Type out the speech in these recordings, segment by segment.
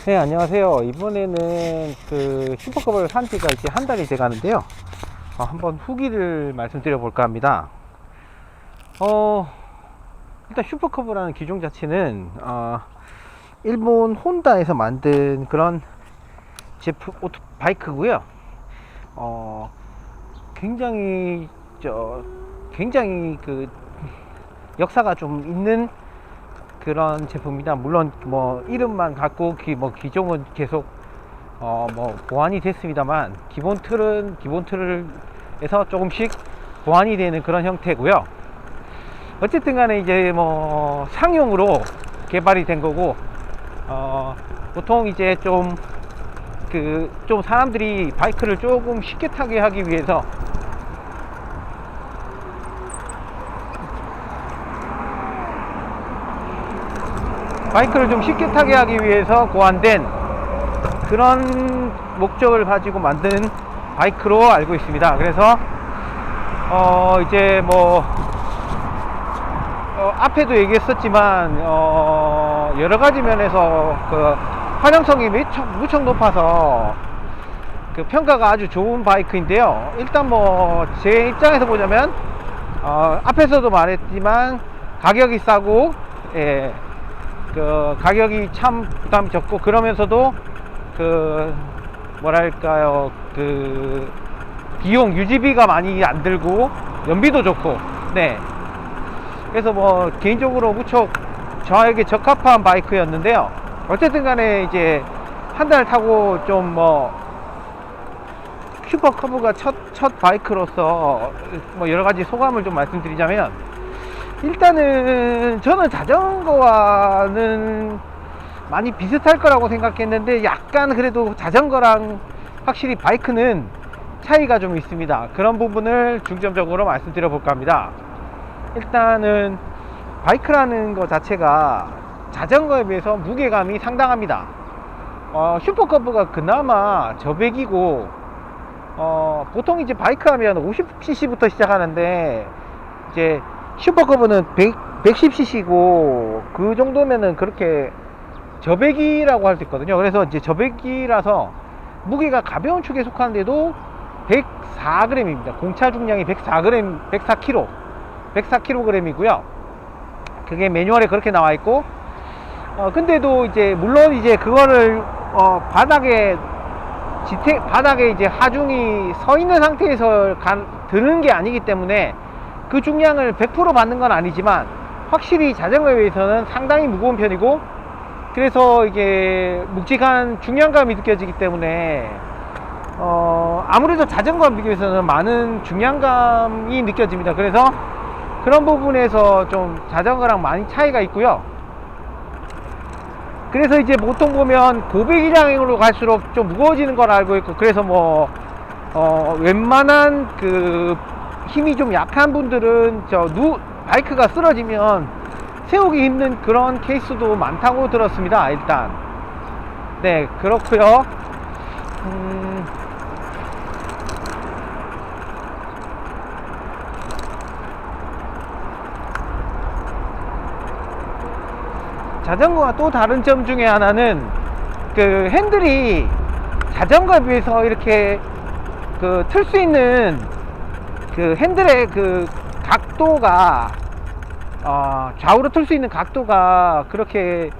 네, 안녕하세요. 이번에는 그 슈퍼컵을 산 지가 이제 한 달이 돼 가는데요. 한번 후기를 말씀드려 볼까 합니다. 일단 슈퍼컵이라는 기종 자체는 일본 혼다에서 만든 그런 제품 바이크고요. 굉장히 그 역사가 좀 있는 그런 제품입니다. 물론 뭐 이름만 갖고 기종은 계속 보완이 됐습니다만 기본 틀에서 조금씩 보완이 되는 그런 형태고요. 어쨌든 간에 이제 뭐 상용으로 개발이 된 거고, 보통 이제 좀 사람들이 바이크를 조금 쉽게 타게 하기 위해서 고안된 그런 목적을 가지고 만든 바이크로 알고 있습니다. 그래서 이제 뭐 앞에도 얘기했었지만 여러가지 면에서 그 활용성이 무척 높아서 그 평가가 아주 좋은 바이크인데요. 일단 뭐 제 입장에서 보자면 앞에서도 말했지만 가격이 싸고, 그 가격이 참 부담이 적고, 그러면서도 그 뭐랄까요, 그 비용 유지비가 많이 안 들고 연비도 좋고, 네, 그래서 뭐 개인적으로 무척 저에게 적합한 바이크였는데요. 어쨌든 간에 이제 한 달 타고 좀 뭐 슈퍼커브가 첫 바이크로서 뭐 여러가지 소감을 좀 말씀드리자면, 일단은 저는 자전거와는 많이 비슷할 거라고 생각했는데 약간 그래도 자전거랑 확실히 바이크는 차이가 좀 있습니다. 그런 부분을 중점적으로 말씀드려 볼까 합니다. 일단은 바이크라는 것 자체가 자전거에 비해서 무게감이 상당합니다. 슈퍼커브가 그나마 저배기고, 보통 이제 바이크 하면 50cc부터 시작하는데 이제 슈퍼커브는 110cc고 그 정도면은 그렇게 저배기라고 할 수 있거든요. 그래서 이제 저배기라서 무게가 가벼운 축에 속하는데도 104g입니다. 공차 중량이 104kg이고요. 그게 매뉴얼에 그렇게 나와 있고, 근데도 이제 물론 이제 그거를 바닥에 이제 하중이 서 있는 상태에서 드는 게 아니기 때문에 그 중량을 100% 받는 건 아니지만 확실히 자전거에 비해서는 상당히 무거운 편이고, 그래서 이게 묵직한 중량감이 느껴지기 때문에 아무래도 자전거와 비교해서는 많은 중량감이 느껴집니다. 그래서 그런 부분에서 좀 자전거랑 많이 차이가 있고요. 그래서 이제 보통 보면 고배기량으로 갈수록 좀 무거워지는 걸 알고 있고, 그래서 뭐 웬만한 그 힘이 좀 약한 분들은 바이크가 쓰러지면 세우기 힘든 그런 케이스도 많다고 들었습니다. 일단 네, 그렇고요. 자전거와 또 다른 점 중에 하나는 그 핸들이 자전거에 비해서 이렇게 그 틀 수 있는 그 핸들의 그 각도가 좌우로 틀 수 있는 각도가 그렇게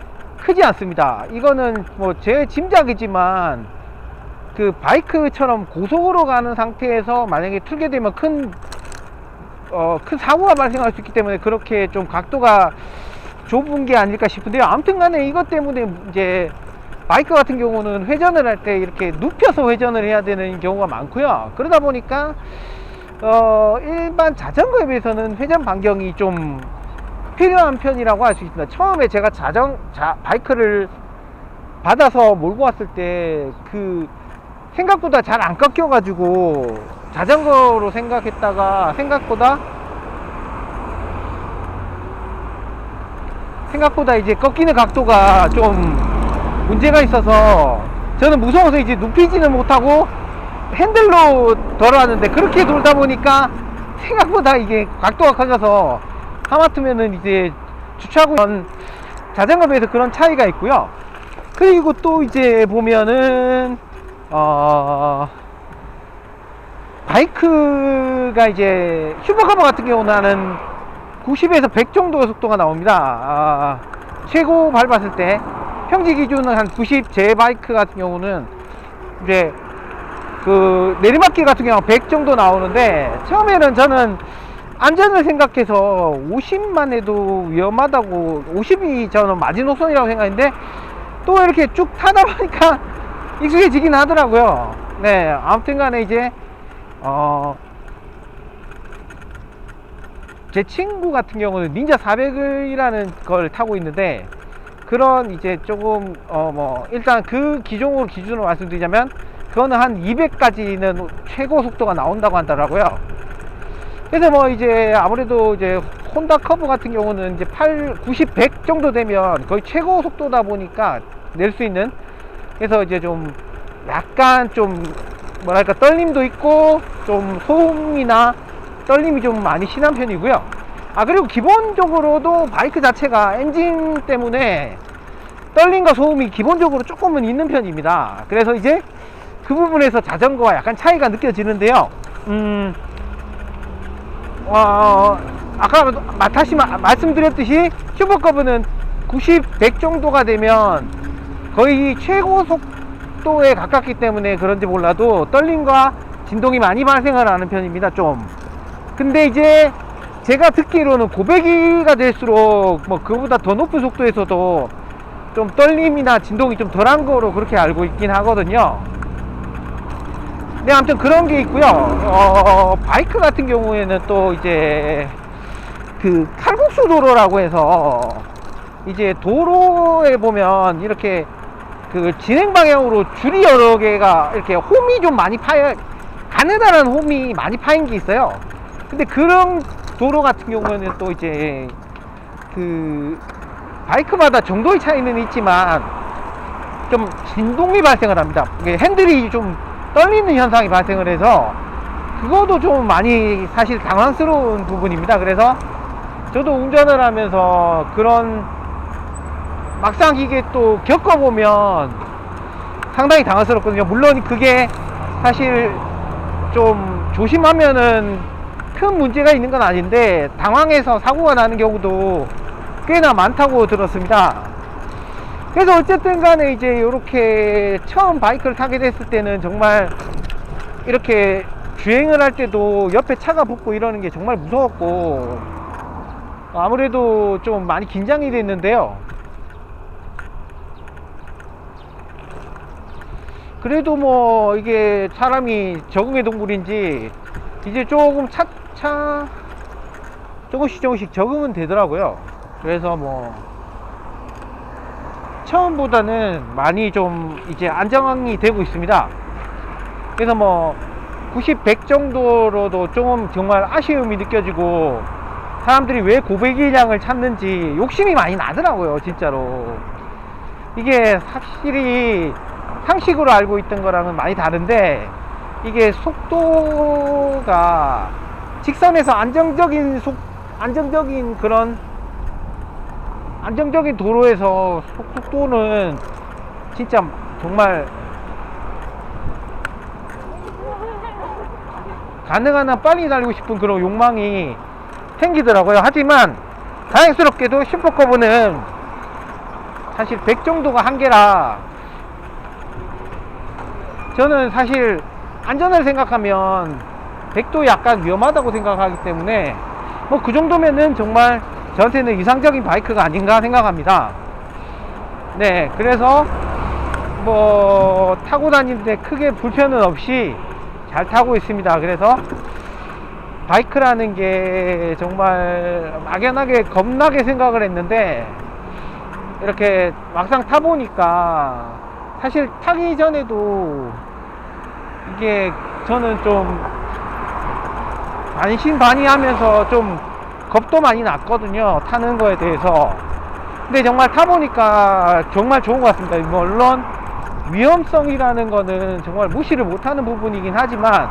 크지 않습니다. 이거는 뭐 제 짐작이지만 그 바이크처럼 고속으로 가는 상태에서 만약에 틀게 되면 큰 사고가 발생할 수 있기 때문에 그렇게 좀 각도가 좁은 게 아닐까 싶은데요. 아무튼 간에 이것 때문에 이제 바이크 같은 경우는 회전을 할 때 이렇게 눕혀서 회전을 해야 되는 경우가 많고요. 그러다 보니까 일반 자전거에 비해서는 회전 반경이 좀 필요한 편이라고 할 수 있습니다. 처음에 제가 바이크를 받아서 몰고 왔을 때 그 생각보다 잘 안 꺾여 가지고 자전거로 생각했다가 생각보다 이제 꺾이는 각도가 좀 문제가 있어서 저는 무서워서 이제 눕히지는 못하고 핸들로 돌아왔는데, 그렇게 돌다 보니까 생각보다 이게 각도가 커져서 하마터면은 이제 주차하고 자전거에 비해서 그런 차이가 있고요. 그리고 또 이제 보면은 바이크가 이제 슈퍼카버 같은 경우는 한 90에서 100 정도 속도가 나옵니다. 최고 밟았을 때 평지 기준은 한 90, 제 바이크 같은 경우는 이제 그 내리막길 같은 경우는 100 정도 나오는데, 처음에는 저는 안전을 생각해서 50만 해도 위험하다고, 50이 저는 마지노선이라고 생각했는데 또 이렇게 쭉 타다 보니까 익숙해지긴 하더라고요. 네, 아무튼 간에 이제 제 친구 같은 경우는 닌자 400이라는 걸 타고 있는데, 그런 이제 조금 뭐 일단 그 기준으로 말씀드리자면 그거는 한 200까지는 최고 속도가 나온다고 하더라고요. 그래서 뭐 이제 아무래도 이제 혼다 커브 같은 경우는 이제 90, 100 정도 되면 거의 최고 속도다 보니까 낼 수 있는, 그래서 이제 좀 약간 좀 뭐랄까 떨림도 있고 좀 소음이나 떨림이 좀 많이 심한 편이고요. 그리고 기본적으로도 바이크 자체가 엔진 때문에 떨림과 소음이 기본적으로 조금은 있는 편입니다. 그래서 이제 그 부분에서 자전거와 약간 차이가 느껴지는데요. 아까 다시 말씀드렸듯이 슈퍼커브는 90, 100 정도가 되면 거의 최고 속도에 가깝기 때문에 그런지 몰라도 떨림과 진동이 많이 발생을 하는 편입니다. 좀. 근데 이제 제가 듣기로는 고배기가 될수록 뭐 그보다 더 높은 속도에서도 좀 떨림이나 진동이 좀 덜한 거로 그렇게 알고 있긴 하거든요. 네, 아무튼 그런 게 있고요. 바이크 같은 경우에는 또 이제 그 칼국수 도로라고 해서 이제 도로에 보면 이렇게 그 진행 방향으로 줄이 여러 개가 이렇게 홈이 좀 많이 가느다란 홈이 많이 파인 게 있어요. 근데 그런 도로 같은 경우에는 또 이제 그 바이크마다 정도의 차이는 있지만 좀 진동이 발생을 합니다. 이게 핸들이 좀 떨리는 현상이 발생을 해서 그것도 좀 많이 사실 당황스러운 부분입니다. 그래서 저도 운전을 하면서 그런 막상 이게 또 겪어보면 상당히 당황스럽거든요. 물론 그게 사실 좀 조심하면은 큰 문제가 있는 건 아닌데 당황해서 사고가 나는 경우도 꽤나 많다고 들었습니다. 그래서 어쨌든 간에 이제 이렇게 처음 바이크를 타게 됐을 때는 정말 이렇게 주행을 할 때도 옆에 차가 붙고 이러는 게 정말 무서웠고 아무래도 좀 많이 긴장이 됐는데요. 그래도 뭐 이게 사람이 적응의 동물인지 이제 조금 차차 조금씩 적응은 되더라고요. 그래서 뭐 처음보다는 많이 좀 이제 안정이 되고 있습니다. 그래서 뭐 90, 100 정도로도 좀 정말 아쉬움이 느껴지고 사람들이 왜 고배기량을 찾는지 욕심이 많이 나더라고요. 진짜로 이게 확실히 상식으로 알고 있던 거랑은 많이 다른데, 이게 속도가 직선에서 안정적인 도로에서 속도는 진짜 정말 가능한 한 빨리 달리고 싶은 그런 욕망이 생기더라고요. 하지만 다행스럽게도 슈퍼커브는 사실 100 정도가 한계라 저는 사실 안전을 생각하면 100도 약간 위험하다고 생각하기 때문에 뭐 그 정도면은 정말 저한테는 이상적인 바이크가 아닌가 생각합니다. 네, 그래서 뭐 타고 다니는데 크게 불편은 없이 잘 타고 있습니다. 그래서 바이크라는 게 정말 막연하게 겁나게 생각을 했는데 이렇게 막상 타보니까 사실 타기 전에도 이게 저는 좀 반신반의하면서 좀 겁도 많이 났거든요, 타는 거에 대해서. 근데 정말 타보니까 정말 좋은 것 같습니다. 물론 위험성이라는 거는 정말 무시를 못하는 부분이긴 하지만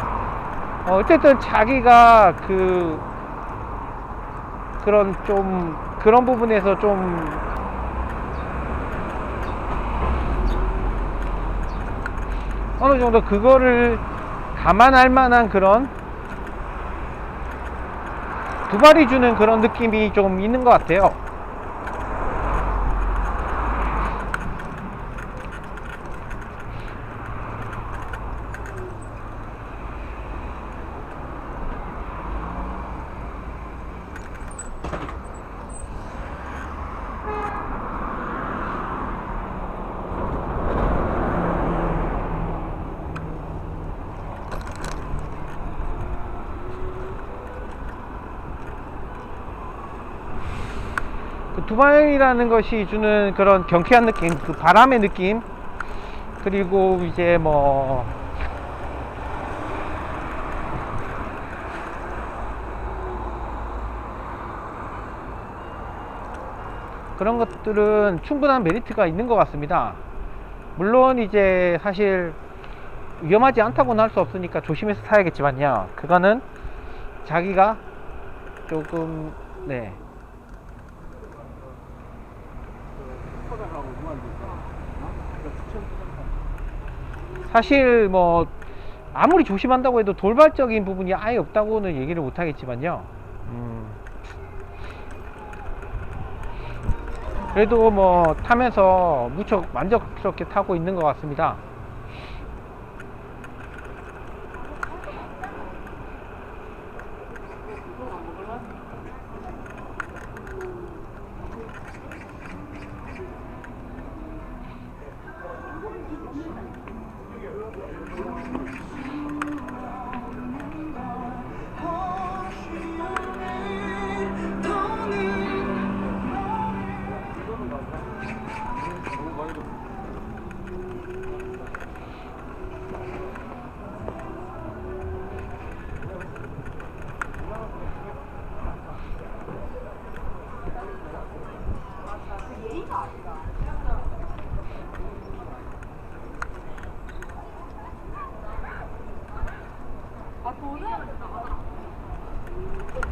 어쨌든 자기가 그런 부분에서 좀 어느 정도 그거를 감안할 만한 그런 두발이 주는 그런 느낌이 좀 있는 것 같아요. 그 두발이라는 것이 주는 그런 경쾌한 느낌, 그 바람의 느낌, 그리고 이제 뭐 그런 것들은 충분한 메리트가 있는 것 같습니다. 물론 이제 사실 위험하지 않다고는 할 수 없으니까 조심해서 타야겠지만요, 그거는 자기가 조금 네 사실 뭐 아무리 조심한다고 해도 돌발적인 부분이 아예 없다고는 얘기를 못 하겠지만요, 그래도 뭐 타면서 무척 만족스럽게 타고 있는 것 같습니다.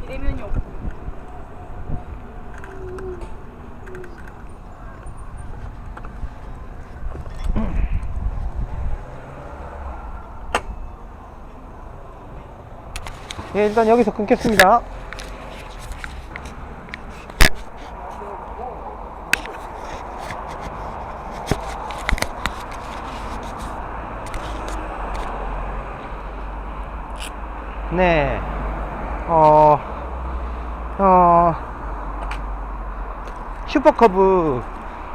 비대면이 없고. 예, 일단 여기서 끊겠습니다. 네, 슈퍼커브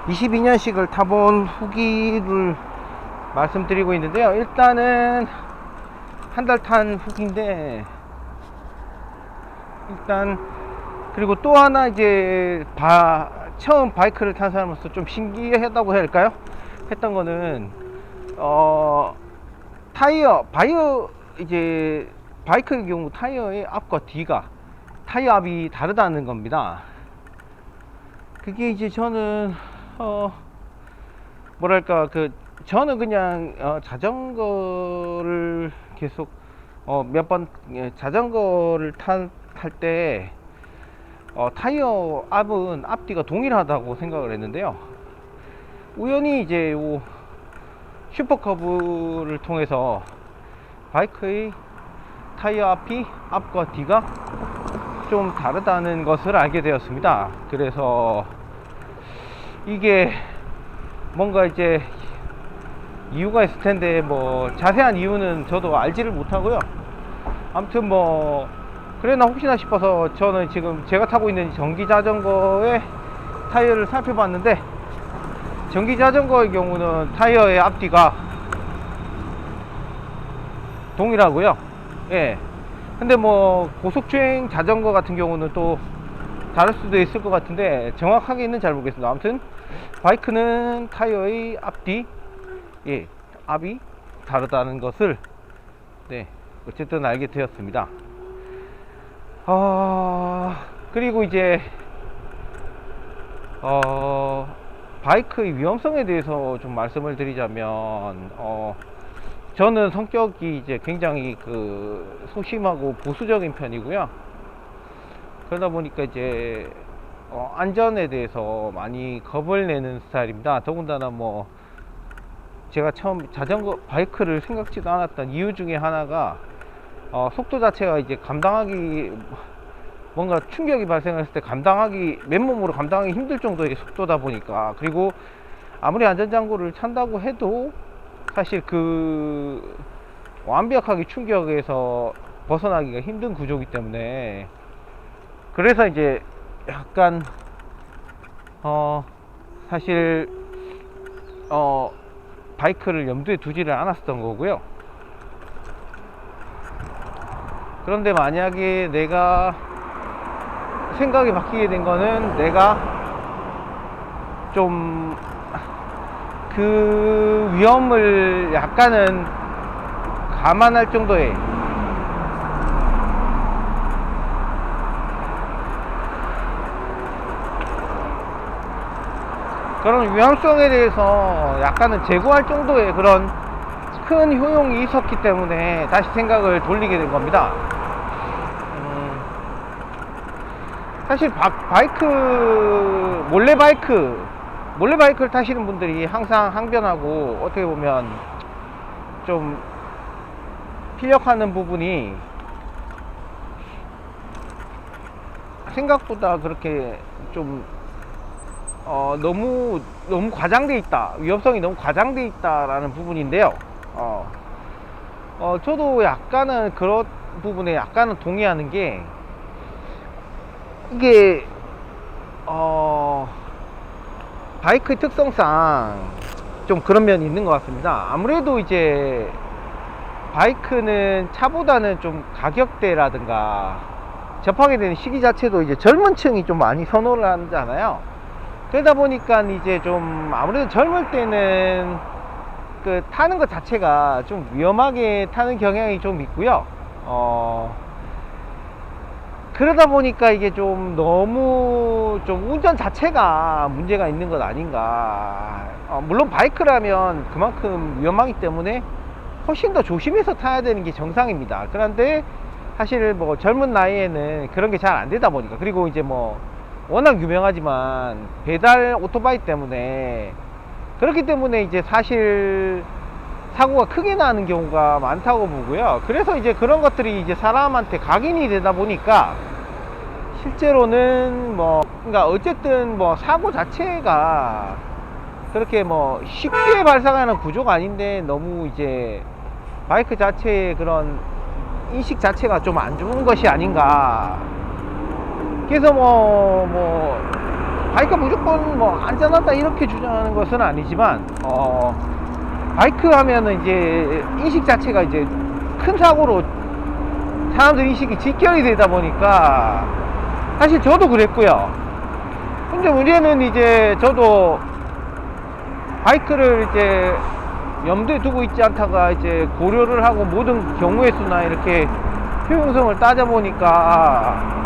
22년식을 타본 후기를 말씀드리고 있는데요. 일단은 한 달 탄 후기인데, 일단 그리고 또 하나 이제 처음 바이크를 탄 사람으로서 좀 신기하다고 해야 할까요? 했던 거는 이제 바이크의 경우 타이어의 앞과 뒤가 타이어 앞이 다르다는 겁니다. 그게 이제 저는 뭐랄까, 저는 그냥 자전거를 계속 몇 번 자전거를 탈 때 타이어 앞은 앞뒤가 동일하다고 생각을 했는데요, 우연히 이제 요 슈퍼커브를 통해서 바이크의 타이어 앞과 뒤가 좀 다르다는 것을 알게 되었습니다. 그래서 이게 뭔가 이제 이유가 있을 텐데, 뭐 자세한 이유는 저도 알지를 못하고요. 아무튼 뭐 그래나 혹시나 싶어서 저는 지금 제가 타고 있는 전기 자전거의 타이어를 살펴봤는데, 전기 자전거의 경우는 타이어의 앞뒤가 동일하고요. 예. 근데 뭐 고속주행 자전거 같은 경우는 또 다를 수도 있을 것 같은데, 정확하게는 잘 모르겠습니다. 아무튼 바이크는 타이어의 앞뒤, 예, 앞이 다르다는 것을 네, 어쨌든 알게 되었습니다. 그리고 이제 바이크의 위험성에 대해서 좀 말씀을 드리자면, 저는 성격이 이제 굉장히 소심하고 보수적인 편이고요. 그러다 보니까 이제 안전에 대해서 많이 겁을 내는 스타일입니다. 더군다나 뭐 제가 처음 자전거 바이크를 생각지도 않았던 이유 중에 하나가 속도 자체가 이제 감당하기 뭔가 충격이 발생했을 때 감당하기 맨몸으로 감당하기 힘들 정도의 속도다 보니까, 그리고 아무리 안전장구를 찬다고 해도 사실 그 완벽하게 충격에서 벗어나기가 힘든 구조이기 때문에, 그래서 이제 약간 사실 바이크를 염두에 두지를 않았었던 거고요. 그런데 만약에 내가 생각이 바뀌게 된 거는, 내가 좀 그 위험을 약간은 감안할 정도의 그런 위험성에 대해서 약간은 제고할 정도의 그런 큰 효용이 있었기 때문에 다시 생각을 돌리게 된 겁니다. 사실 바이크, 몰래 바이크를 타시는 분들이 항상 항변하고, 어떻게 보면 좀 피력하는 부분이 생각보다 그렇게 좀 너무 과장돼 있다, 위험성이 너무 과장돼 있다라는 부분인데요. 저도 약간은 그런 부분에 약간은 동의하는 게, 이게 바이크 특성상 좀 그런 면이 있는 것 같습니다. 아무래도 이제 바이크는 차보다는 좀 가격대라든가 접하게 되는 시기 자체도 이제 젊은 층이 좀 많이 선호를 하잖아요. 그러다 보니까 이제 좀 아무래도 젊을 때는 그 타는 것 자체가 좀 위험하게 타는 경향이 좀 있고요. 그러다 보니까 이게 좀 너무 좀 운전 자체가 문제가 있는 것 아닌가. 물론 바이크라면 그만큼 위험하기 때문에 훨씬 더 조심해서 타야 되는 게 정상입니다. 그런데 사실 뭐 젊은 나이에는 그런 게 잘 안 되다 보니까, 그리고 이제 뭐 워낙 유명하지만 배달 오토바이 때문에, 그렇기 때문에 이제 사실 사고가 크게 나는 경우가 많다고 보고요. 그래서 이제 그런 것들이 이제 사람한테 각인이 되다 보니까, 실제로는 뭐, 그러니까 어쨌든 뭐 사고 자체가 그렇게 뭐 쉽게 발생하는 구조가 아닌데, 너무 이제 바이크 자체의 그런 인식 자체가 좀 안 좋은 것이 아닌가. 그래서 뭐 바이크 무조건 뭐 안전하다 이렇게 주장하는 것은 아니지만, 바이크 하면은 이제 인식 자체가 이제 큰 사고로 사람들 인식이 직결이 되다 보니까, 사실 저도 그랬고요. 근데 문제는 이제 저도 바이크를 이제 염두에 두고 있지 않다가 이제 고려를 하고 모든 경우의 수나 이렇게 효용성을 따져보니까,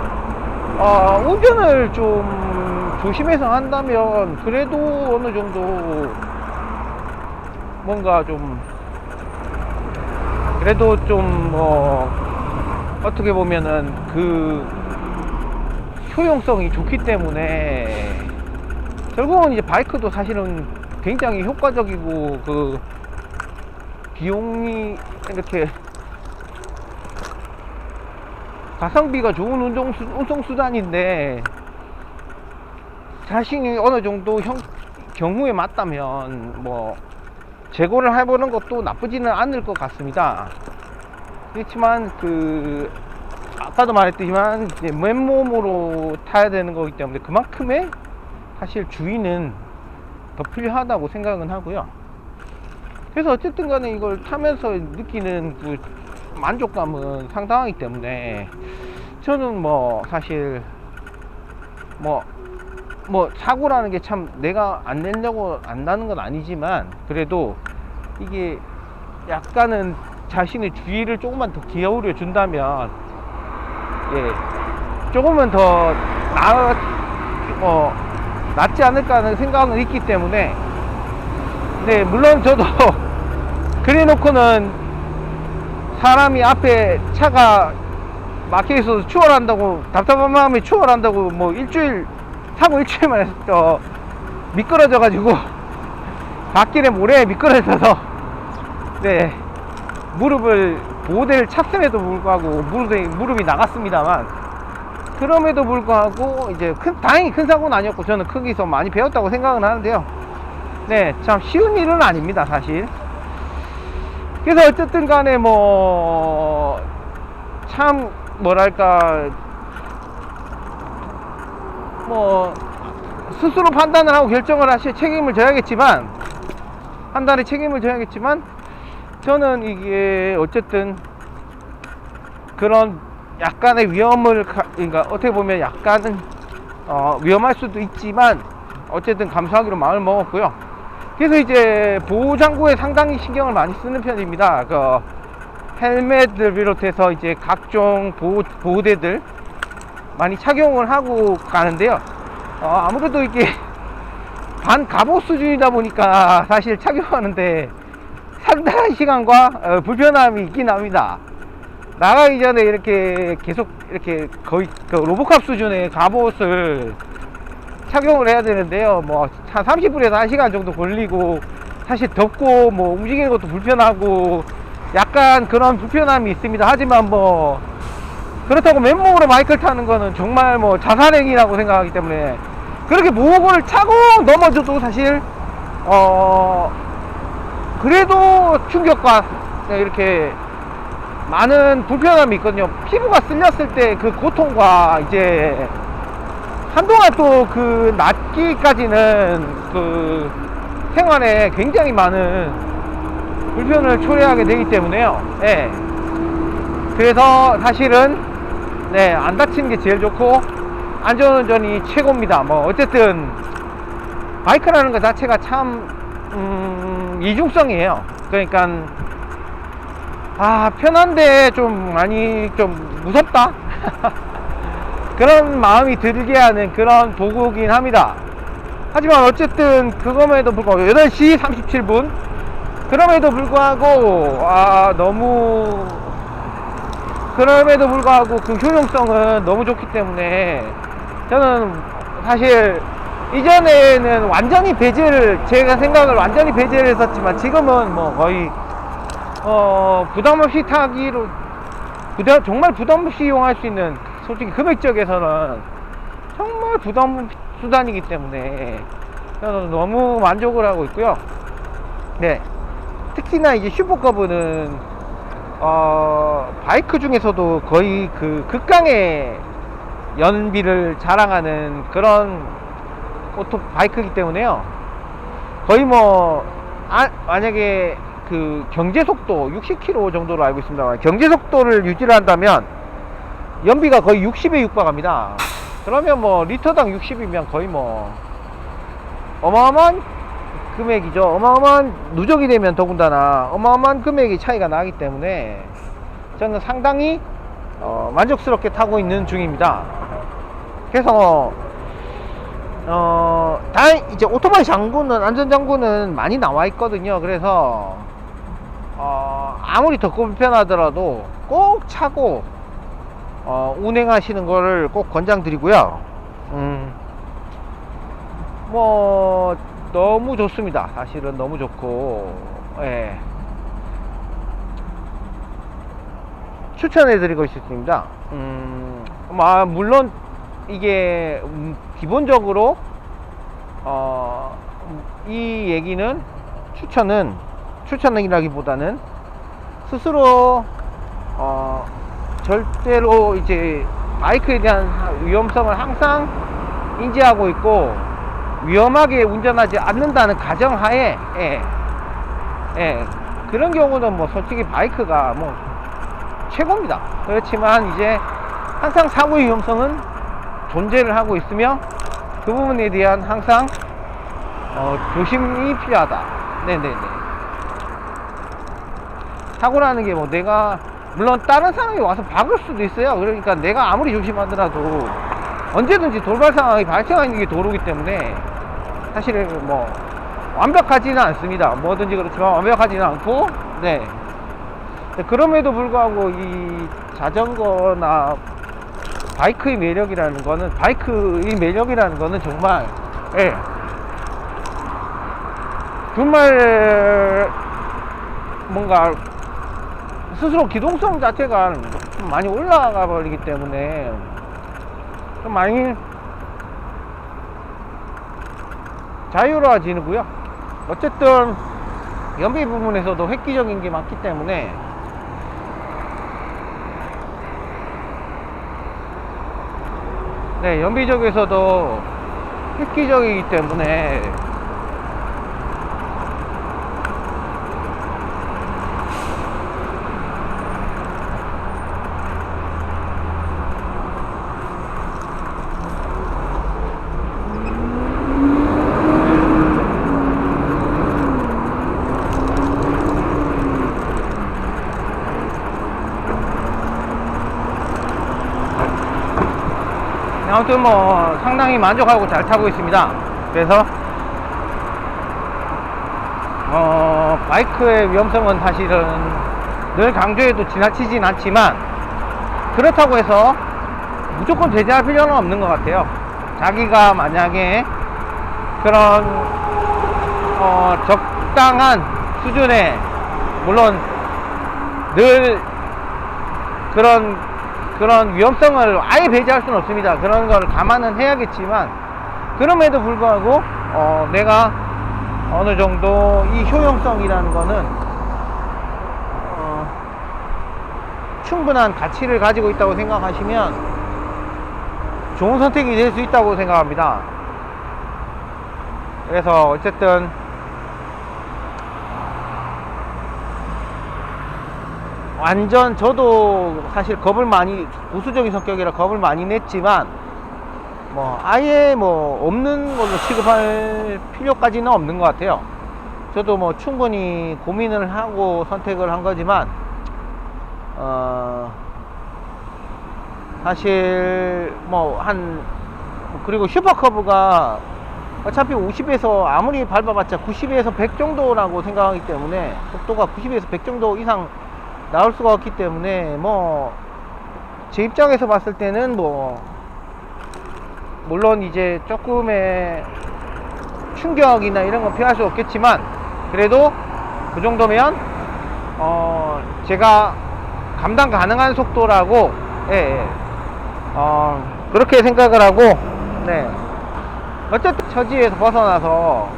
운전을 좀 조심해서 한다면 그래도 어느 정도 뭔가 좀, 그래도 좀 어떻게 보면은 그 효용성이 좋기 때문에, 결국은 이제 바이크도 사실은 굉장히 효과적이고, 그 비용이 이렇게 가성비가 좋은 운송수단인데, 자신이 어느 정도 경우에 맞다면 뭐 재고를 해보는 것도 나쁘지는 않을 것 같습니다. 그렇지만 그 아까도 말했지만 이제 맨몸으로 타야 되는 거기 때문에 그만큼의 사실 주의는 더 필요하다고 생각은 하고요. 그래서 어쨌든 간에 이걸 타면서 느끼는 그 만족감은 상당하기 때문에, 저는 뭐 사실 뭐 사고라는 게 참 내가 안 내려고 안 나는 건 아니지만, 그래도 이게 약간은 자신의 주의를 조금만 더 기울여 준다면, 조금은 더 낫지 않을까 하는 생각은 있기 때문에. 네, 물론 저도 그래 놓고는 사람이 앞에 차가 막혀 있어서 추월한다고, 답답한 마음에 추월한다고 뭐 사고 일주일 만에 미끄러져 가지고 갓길에 모래에 미끄러져서 네 무릎을 보호대를 찼음에도 불구하고 무릎이 나갔습니다만, 그럼에도 불구하고 이제 다행히 큰 사고는 아니었고 저는 거기서 많이 배웠다고 생각은 하는데요. 네, 참 쉬운 일은 아닙니다 사실. 그래서 어쨌든 간에 뭐 참 뭐랄까 뭐 스스로 판단을 하고 결정을 하실 책임을 져야겠지만, 판단에 책임을 져야겠지만, 저는 이게 어쨌든 그런 약간의 위험을 그러니까 어떻게 보면 약간은 위험할 수도 있지만 어쨌든 감수하기로 마음을 먹었고요. 그래서 이제 보호장구에 상당히 신경을 많이 쓰는 편입니다. 그 헬멧을 비롯해서 이제 각종 보호대들 많이 착용을 하고 가는데요. 아무래도 이게 반갑옷 수준이다 보니까 사실 착용하는데 상당한 시간과 불편함이 있긴 합니다. 나가기 전에 이렇게 계속 이렇게 거의 그 로보캅 수준의 갑옷을 착용을 해야 되는데요. 뭐 한 30분에서 1시간 정도 걸리고, 사실 덥고 뭐 움직이는 것도 불편하고 약간 그런 불편함이 있습니다. 하지만 뭐 그렇다고 맨몸으로 바이크를 타는 거는 정말 뭐 자살행위라고 생각하기 때문에, 그렇게 보호구를 차고 넘어져도 사실 그래도 충격과 이렇게 많은 불편함이 있거든요. 피부가 쓸렸을 때 그 고통과 이제 한동안 또 그 낫기까지는 그 생활에 굉장히 많은 불편을 초래하게 되기 때문에요. 네. 그래서 사실은 네, 안 다치는 게 제일 좋고 안전운전이 최고입니다. 뭐 어쨌든 바이크라는 것 자체가 참 이중성이에요. 그러니까 편한데 좀 많이 좀 무섭다 그런 마음이 들게 하는 그런 도구긴 합니다. 하지만 어쨌든 그럼에도 불구하고 8시 37분 그럼에도 불구하고 그럼에도 불구하고 그 효용성은 너무 좋기 때문에 저는 사실 이전에는 완전히 제가 생각을 완전히 배제를 했었지만, 지금은 뭐 거의 부담없이 타기로 정말 부담없이 이용할 수 있는, 솔직히 금액적에서는 정말 부담 수단이기 때문에 저는 너무 만족을 하고 있고요. 네, 특히나 이제 슈퍼커브는 바이크 중에서도 거의 그 극강의 연비를 자랑하는 그런 바이크이기 때문에요. 거의 뭐 만약에 그 경제속도 60km 정도로 알고 있습니다. 경제속도를 유지를 한다면 연비가 거의 60에 육박합니다. 그러면 뭐 리터당 60이면 거의 뭐 어마어마한 금액이죠. 어마어마한 누적이 되면 더군다나 어마어마한 금액이 차이가 나기 때문에 저는 상당히 만족스럽게 타고 있는 중입니다. 그래서 이제 오토바이 장구는, 안전장구는 많이 나와 있거든요. 그래서 아무리 덥고 불편하더라도 꼭 차고 운행하시는 거를 꼭 권장드리고요. 뭐 너무 좋습니다. 사실은 너무 좋고, 예. 추천해드리고 싶습니다. 물론 이게 기본적으로 이 얘기는 추천이라기보다는 스스로 절대로 이제 바이크에 대한 위험성을 항상 인지하고 있고 위험하게 운전하지 않는다는 가정하에 그런 경우는 뭐 솔직히 바이크가 뭐 최고입니다. 그렇지만 이제 항상 사고의 위험성은 존재를 하고 있으며 그 부분에 대한 항상 조심이 필요하다. 네네네. 사고라는 게 뭐 내가 물론 다른 사람이 와서 박을 수도 있어요. 그러니까 내가 아무리 조심하더라도 언제든지 돌발 상황이 발생하는 게 도로기 때문에 사실 뭐 완벽하지는 않습니다. 뭐든지 그렇지만 완벽하지는 않고, 네. 그럼에도 불구하고 이 자전거나 바이크의 매력이라는 거는 정말 주말 뭔가 스스로 기동성 자체가 좀 많이 올라가 버리기 때문에 좀 많이 자유로워지고요. 어쨌든 연비 부분에서도 획기적인 게 많기 때문에 네, 연비적에서도 획기적이기 때문에 아무튼 뭐 상당히 만족하고 잘 타고 있습니다. 그래서 바이크의 위험성은 사실은 늘 강조해도 지나치진 않지만 그렇다고 해서 무조건 제재할 필요는 없는 것 같아요. 자기가 만약에 그런 적당한 수준의, 물론 늘 그런 위험성을 아예 배제할 수는 없습니다. 그런 걸 감안은 해야겠지만, 그럼에도 불구하고 내가 어느 정도 이 효용성이라는 거는 충분한 가치를 가지고 있다고 생각하시면 좋은 선택이 될 수 있다고 생각합니다. 그래서 어쨌든 완전 저도 사실 보수적인 성격이라 겁을 많이 냈지만 뭐 아예 뭐 없는 걸로 취급할 필요까지는 없는 것 같아요. 저도 뭐 충분히 고민을 하고 선택을 한 거지만 사실 그리고 슈퍼커브가 어차피 50에서 아무리 밟아봤자 90에서 100 정도라고 생각하기 때문에, 속도가 90에서 100 정도 이상 나올 수가 없기 때문에 뭐 제 입장에서 봤을 때는 뭐 물론 이제 조금의 충격이나 이런 건 피할 수 없겠지만, 그래도 그 정도면 제가 감당 가능한 속도라고 그렇게 생각을 하고, 네, 어쨌든 처지에서 벗어나서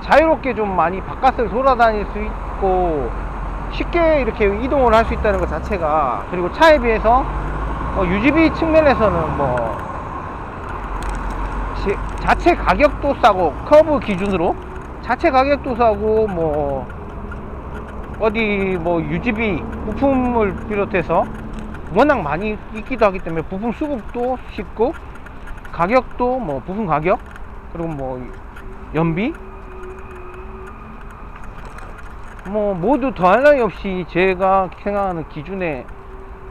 자유롭게 좀 많이 바깥을 돌아다닐 수 있고 쉽게 이렇게 이동을 할 수 있다는 것 자체가, 그리고 차에 비해서 유지비 측면에서는 자체 가격도 싸고, 커브 기준으로 자체 가격도 싸고, 유지비 부품을 비롯해서 워낙 많이 있기도 하기 때문에 부품 수급도 쉽고, 가격도 부품 가격, 그리고 연비 모두 더할 나위 없이 제가 생각하는 기준에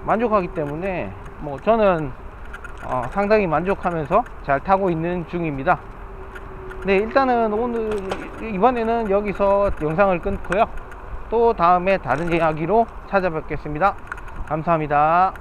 만족하기 때문에 저는 상당히 만족하면서 잘 타고 있는 중입니다. 네, 일단은 이번에는 여기서 영상을 끊고요. 또 다음에 다른 이야기로 찾아뵙겠습니다. 감사합니다.